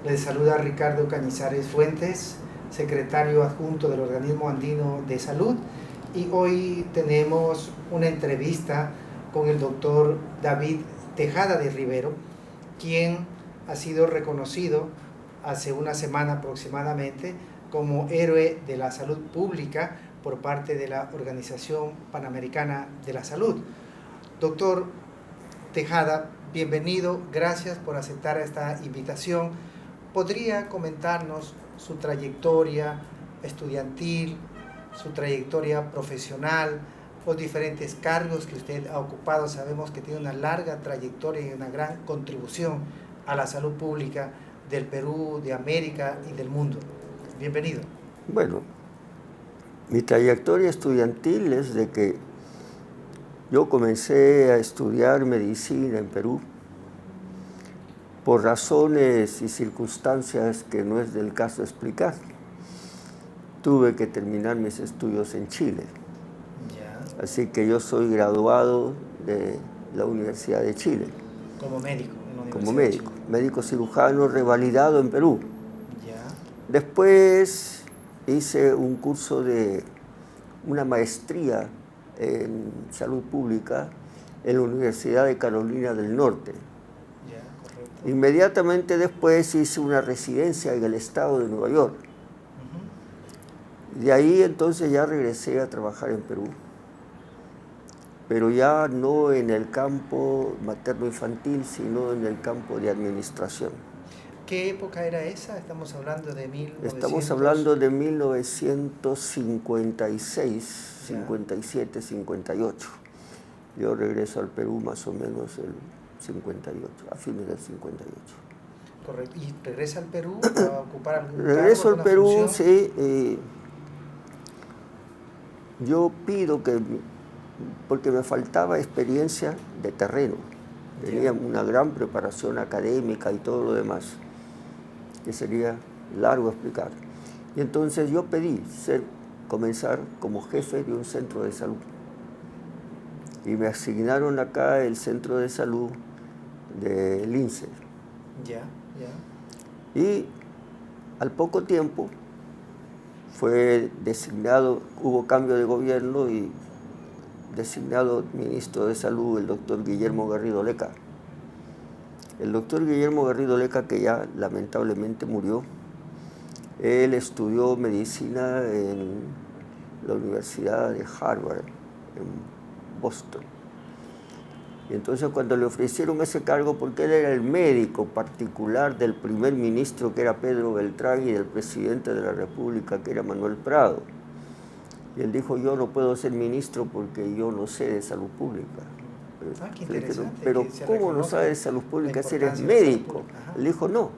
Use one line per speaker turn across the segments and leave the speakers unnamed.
Les saluda Ricardo Cañizares Fuentes, secretario adjunto del Organismo Andino de Salud, y hoy tenemos una entrevista con el doctor David Tejada de Rivero, quien ha sido reconocido hace una semana aproximadamente como héroe de la salud pública por parte de la Organización Panamericana de la Salud. Doctor Tejada, bienvenido, gracias por aceptar esta invitación. ¿Podría comentarnos su trayectoria estudiantil, su trayectoria profesional, los diferentes cargos que usted ha ocupado? Sabemos que tiene una larga trayectoria y una gran contribución a la salud pública del Perú, de América y del mundo. Bienvenido.
Bueno, mi trayectoria estudiantil es de que yo comencé a estudiar medicina en Perú por razones y circunstancias que no es del caso explicar. Tuve que terminar mis estudios en Chile.
Ya.
Así que yo soy graduado de la Universidad de Chile.
Como médico en la Universidad
Como
de
médico,
Chile.
médico cirujano revalidado en Perú.
Ya.
Después hice un curso de una maestría en salud pública en la Universidad de Carolina del Norte.
Ya, correcto.
Inmediatamente después hice una residencia en el estado de Nueva York. De ahí entonces ya regresé a trabajar en Perú, pero ya no en el campo materno-infantil, sino en el campo de administración.
¿Qué época era esa? Estamos hablando de 1900...
Estamos hablando de 1956, 57, 58. Yo regreso al Perú más o menos el 58, a fines del 58.
Correcto. ¿Y regresa al Perú a ocupar algún
Regreso
cargo,
al Perú,
función?
sí. Yo pido que, porque me faltaba experiencia de terreno. Tenía una gran preparación académica y todo lo demás, que sería largo explicar. Y entonces yo pedí comenzar como jefe de un centro de salud. Y me asignaron acá el centro de salud de Lince.
Ya.
Y al poco tiempo fue designado, hubo cambio de gobierno y designado ministro de Salud el doctor Guillermo Garrido Leca. El doctor Guillermo Garrido Leca, que ya lamentablemente murió, él estudió medicina en la Universidad de Harvard, en Boston. Y entonces cuando le ofrecieron ese cargo, porque él era el médico particular del primer ministro, que era Pedro Beltrán, y del presidente de la República, que era Manuel Prado. Y él dijo, yo no puedo ser ministro porque yo no sé de salud pública.
Qué interesante.
Pero ¿cómo no sabes de salud pública si eres médico? Él dijo, no.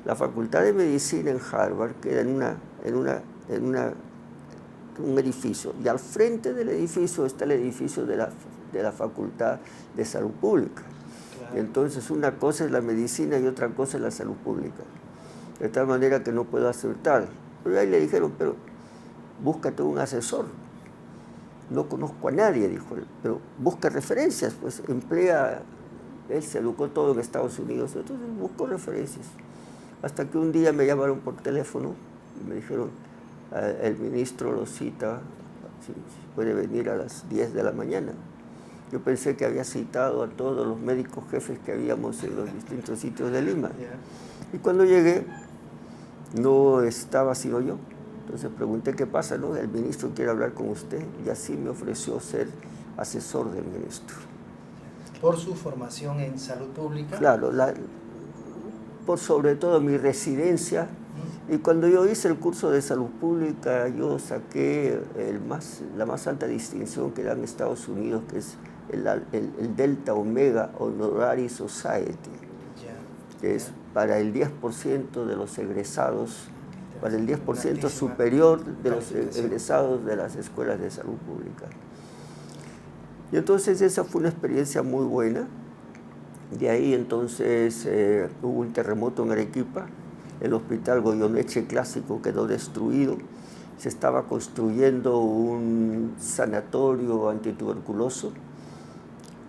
La Facultad de Medicina en Harvard queda en un edificio, y al frente del edificio está el edificio de la Facultad de Salud Pública. Claro. Y entonces una cosa es la medicina y otra cosa es la salud pública. De tal manera que no puedo aceptar. Pero ahí le dijeron, pero búscate un asesor. No conozco a nadie, dijo él, pero busca referencias, pues emplea, él se educó todo en Estados Unidos, entonces buscó referencias. Hasta que un día me llamaron por teléfono y me dijeron, el ministro lo cita, si puede venir a las 10 de la mañana. Yo pensé que había citado a todos los médicos jefes que habíamos en los distintos sitios de Lima. Y cuando llegué, no estaba sino yo. Entonces pregunté qué pasa, ¿no? El ministro quiere hablar con usted, y así me ofreció ser asesor del ministro.
¿Por su formación en salud pública?
Claro, por sobre todo mi residencia. Y cuando yo hice el curso de salud pública, yo saqué la más alta distinción que da en Estados Unidos, que es el Delta Omega Honorary Society, que es para el 10% de los egresados, para el 10% superior de los egresados de las escuelas de salud pública. Y entonces esa fue una experiencia muy buena. De ahí entonces hubo un terremoto en Arequipa, el hospital Goyeneche Clásico quedó destruido, se estaba construyendo un sanatorio antituberculoso.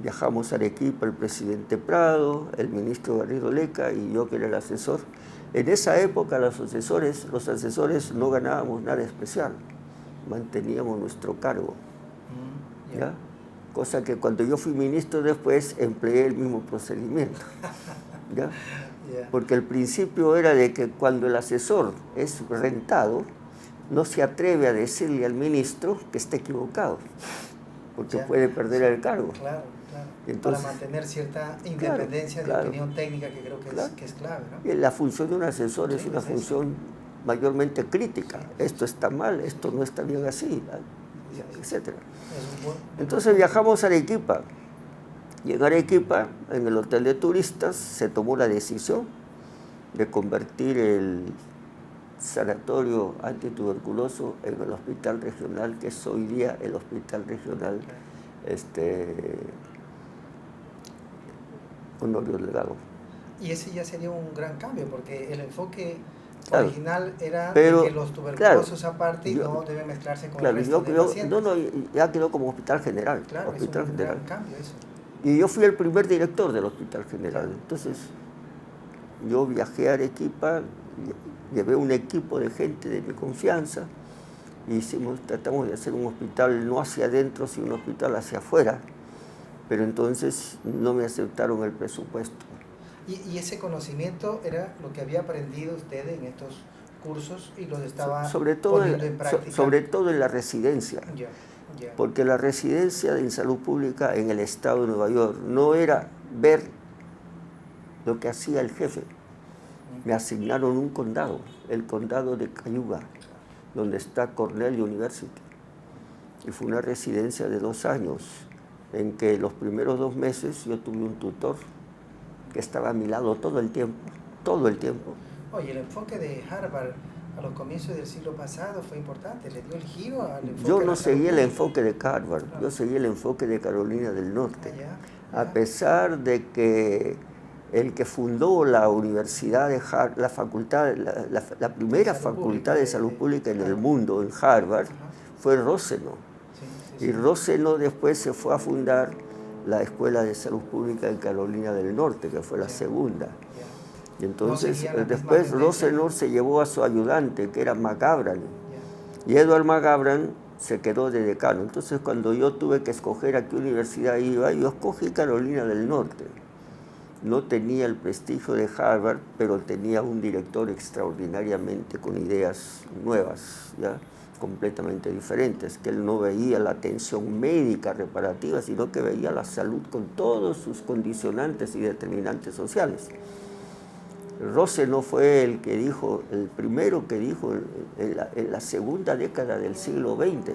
Viajamos a Arequipa, el presidente Prado, el ministro Garrido Leca y yo, que era el asesor. En esa época los asesores no ganábamos nada especial, manteníamos nuestro cargo. ¿Ya? Cosa que cuando yo fui ministro después empleé el mismo procedimiento. ¿Ya? Porque el principio era de que cuando el asesor es rentado, no se atreve a decirle al ministro que está equivocado, porque puede perder el cargo.
Claro. Entonces, para mantener cierta independencia de opinión técnica, que creo que es clave, ¿no?
La función de un asesor es una función mayormente crítica. Esto está mal, esto no está bien así, etc. Entonces viajamos a Arequipa. Y en Arequipa, en el hotel de turistas, se tomó la decisión de convertir el sanatorio antituberculoso en el hospital regional, que es hoy día el hospital regional Honorio Delgado.
Y ese ya sería un gran cambio, porque el enfoque original era de que los tuberculosos aparte no deben mezclarse con el resto de pacientes.
Ya quedó como hospital general.
Claro,
hospital
es un gran cambio eso.
Y yo fui el primer director del hospital general. Entonces, yo viajé a Arequipa, llevé un equipo de gente de mi confianza y tratamos de hacer un hospital no hacia adentro, sino un hospital hacia afuera. Pero entonces no me aceptaron el presupuesto.
¿Y ese conocimiento era lo que había aprendido usted en estos cursos y los estaba poniendo en práctica?
Sobre todo en la residencia. Porque la residencia en salud pública en el estado de Nueva York no era ver lo que hacía el jefe. Me asignaron un condado, el condado de Cayuga, donde está Cornell University. Y fue una residencia de 2 años, en que los primeros 2 meses yo tuve un tutor que estaba a mi lado todo el tiempo.
Oye, el enfoque de Harvard a los comienzos del siglo pasado fue importante, le dio el giro al enfoque.
Yo no seguí el enfoque de Harvard, yo seguí el enfoque de Carolina del Norte. A pesar de que el que fundó la universidad de Harvard, la primera facultad de salud pública en el mundo, en Harvard, fue Rosenau. Y Rosenau después se fue a fundar la Escuela de Salud Pública en Carolina del Norte, que fue la segunda. Y entonces después Rosenau se llevó a su ayudante, que era McGavran. Y Edward McGavran se quedó de decano. Entonces cuando yo tuve que escoger a qué universidad iba, yo escogí Carolina del Norte. No tenía el prestigio de Harvard, pero tenía un director extraordinariamente con ideas nuevas, ¿ya? Completamente diferentes, que él no veía la atención médica reparativa, sino que veía la salud con todos sus condicionantes y determinantes sociales. Rosenau fue el primero que dijo en la segunda década del siglo XX,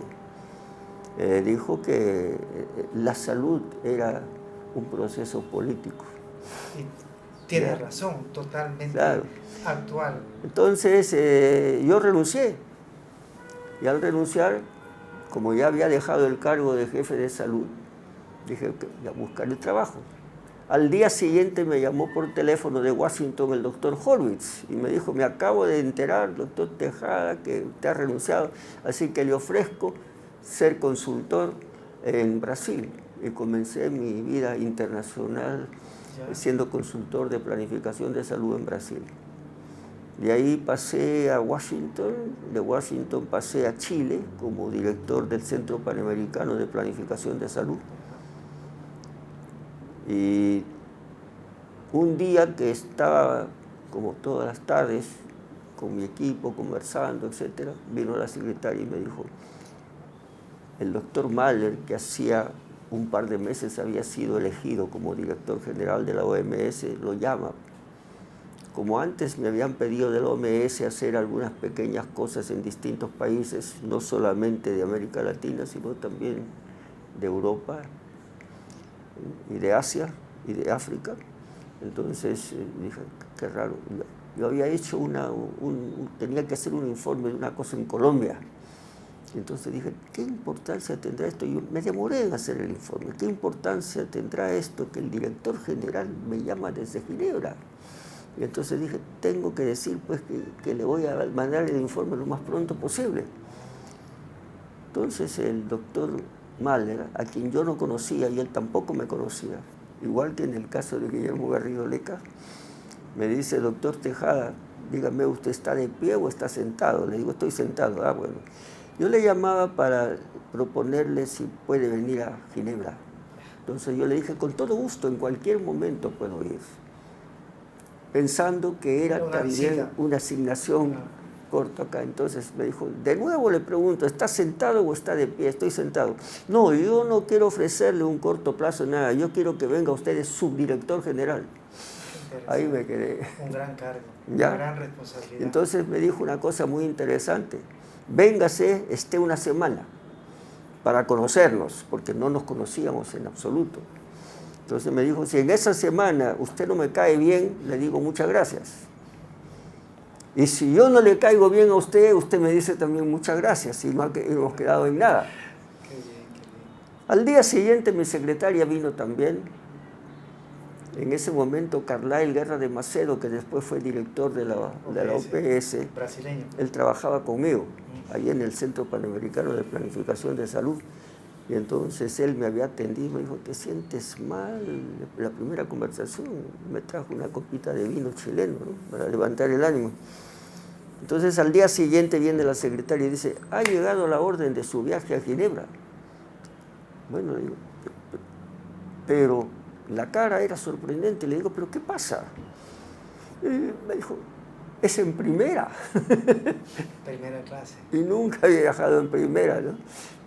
dijo que la salud era un proceso político.
Tiene razón, totalmente actual.
Entonces yo renuncié. Y al renunciar, como ya había dejado el cargo de jefe de salud, dije que voy a buscar el trabajo. Al día siguiente me llamó por teléfono de Washington el doctor Horwitz y me dijo, me acabo de enterar, doctor Tejada, que usted ha renunciado, así que le ofrezco ser consultor en Brasil. Y comencé mi vida internacional siendo consultor de planificación de salud en Brasil. De ahí pasé a Washington, de Washington pasé a Chile como director del Centro Panamericano de Planificación de Salud. Y un día que estaba, como todas las tardes, con mi equipo, conversando, etc., vino la secretaria y me dijo, el doctor Mahler, que hacía un par de meses había sido elegido como director general de la OMS, lo llama. Como antes me habían pedido de la OMS hacer algunas pequeñas cosas en distintos países, no solamente de América Latina, sino también de Europa y de Asia y de África. Entonces dije, qué raro. Yo había hecho tenía que hacer un informe de una cosa en Colombia. Entonces dije, ¿qué importancia tendrá esto? Yo me demoré en hacer el informe. ¿Qué importancia tendrá esto que el director general me llama desde Ginebra? Y entonces dije, tengo que decir pues que le voy a mandar el informe lo más pronto posible. Entonces el doctor Mahler, a quien yo no conocía y él tampoco me conocía, igual que en el caso de Guillermo Garrido Leca, me dice, doctor Tejada, dígame, ¿usted está de pie o está sentado? Le digo, estoy sentado. Ah, bueno. Yo le llamaba para proponerle si puede venir a Ginebra. Entonces yo le dije, con todo gusto, en cualquier momento puedo ir. Pensando que era también una asignación corta acá. Entonces me dijo, de nuevo le pregunto, ¿está sentado o está de pie? Estoy sentado. No, yo no quiero ofrecerle un corto plazo, nada. Yo quiero que venga usted de subdirector general. Ahí me quedé.
Un gran cargo,
¿Ya?
Una gran responsabilidad.
Entonces me dijo una cosa muy interesante. Véngase, esté una semana para conocernos, porque no nos conocíamos en absoluto. Entonces me dijo, si en esa semana usted no me cae bien, le digo muchas gracias. Y si yo no le caigo bien a usted, usted me dice también muchas gracias, y no hemos quedado en nada.
Qué bien, qué bien.
Al día siguiente mi secretaria vino también. En ese momento Carlyle Guerra de Macedo, que después fue director de la OPS,
brasileño.
Él trabajaba conmigo, ahí en el Centro Panamericano de Planificación de Salud. Y entonces él me había atendido y me dijo, ¿te sientes mal? La primera conversación me trajo una copita de vino chileno, ¿no? Para levantar el ánimo. Entonces al día siguiente viene la secretaria y dice, ha llegado la orden de su viaje a Ginebra. Bueno, le digo, pero la cara era sorprendente. Le digo, ¿pero qué pasa? Y me dijo, es en primera.
Primera clase.
Y nunca había viajado en primera, ¿no?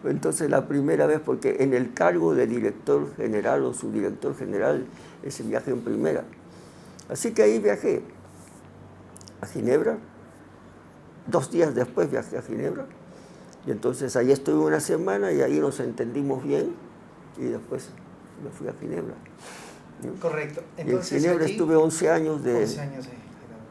Entonces la primera vez, porque en el cargo de director general o subdirector general es el viaje en primera. Así que ahí viajé a Ginebra. 2 días después viajé a Ginebra. Y entonces ahí estuve una semana y ahí nos entendimos bien. Y después me fui a Ginebra, ¿no?
Correcto.
Entonces, y en Ginebra allí estuve 11 años de...
11 años de...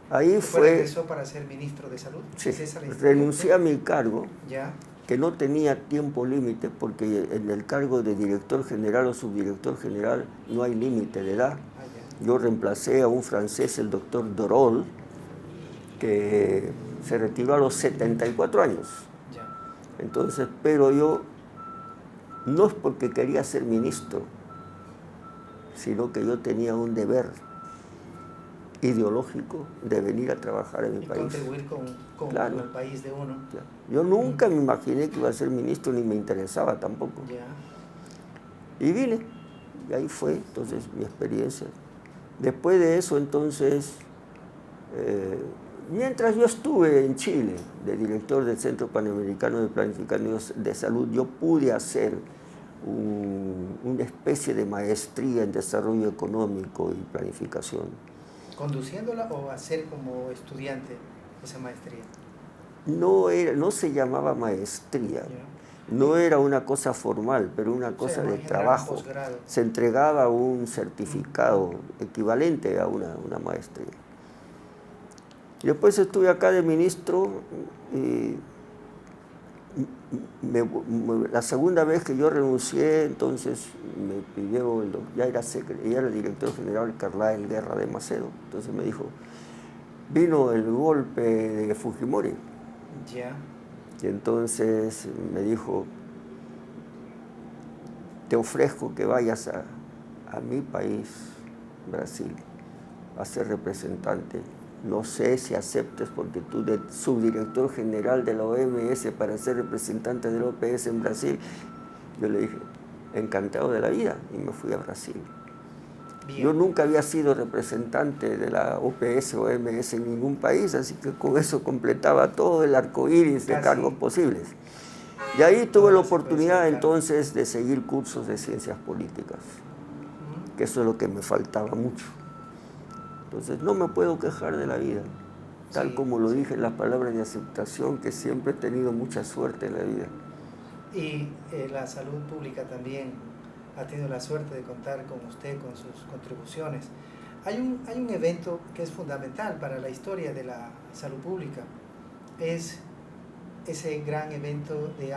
Ahí fue...
¿Regresó para ser ministro de Salud?
Sí, renuncié a mi cargo.
¿Ya?
Que no tenía tiempo límite, porque en el cargo de director general o subdirector general no hay límite de edad. Yo reemplacé a un francés, el doctor Dorol, que se retiró a los 74 años.
Ya.
Entonces, pero yo no es porque quería ser ministro, sino que yo tenía un deber ideológico de venir a trabajar en mi país.
Contribuir con
claro,
el país de uno.
Claro. Yo nunca me imaginé que iba a ser ministro, ni me interesaba tampoco.
Ya.
Y vine, y ahí fue entonces mi experiencia. Después de eso, entonces, mientras yo estuve en Chile, de director del Centro Panamericano de Planificación de Salud, yo pude hacer una especie de maestría en desarrollo económico y planificación.
¿Conduciéndola o hacer como estudiante esa maestría?
No se llamaba maestría, no era una cosa formal, pero una cosa de trabajo. Se entregaba un certificado equivalente a una maestría. Y después estuve acá de ministro y la segunda vez que yo renuncié, entonces me pidió, ya era director general Carlyle Guerra de Macedo, entonces me dijo, vino el golpe de Fujimori.
Ya.
Y entonces me dijo, te ofrezco que vayas a mi país, Brasil, a ser representante. No sé si aceptes porque tú de subdirector general de la OMS para ser representante de la OPS en Brasil. Yo le dije, encantado de la vida, y me fui a Brasil. Bien. Yo nunca había sido representante de la OPS o OMS en ningún país, así que con eso completaba todo el arco iris de cargos posibles. Y ahí tuve la oportunidad entonces de seguir cursos de ciencias políticas, que eso es lo que me faltaba mucho. Entonces no me puedo quejar de la vida, tal como lo dije en las palabras de aceptación, que siempre he tenido mucha suerte en la vida.
Y la salud pública también ha tenido la suerte de contar con usted, con sus contribuciones. Hay un evento que es fundamental para la historia de la salud pública, es ese gran evento de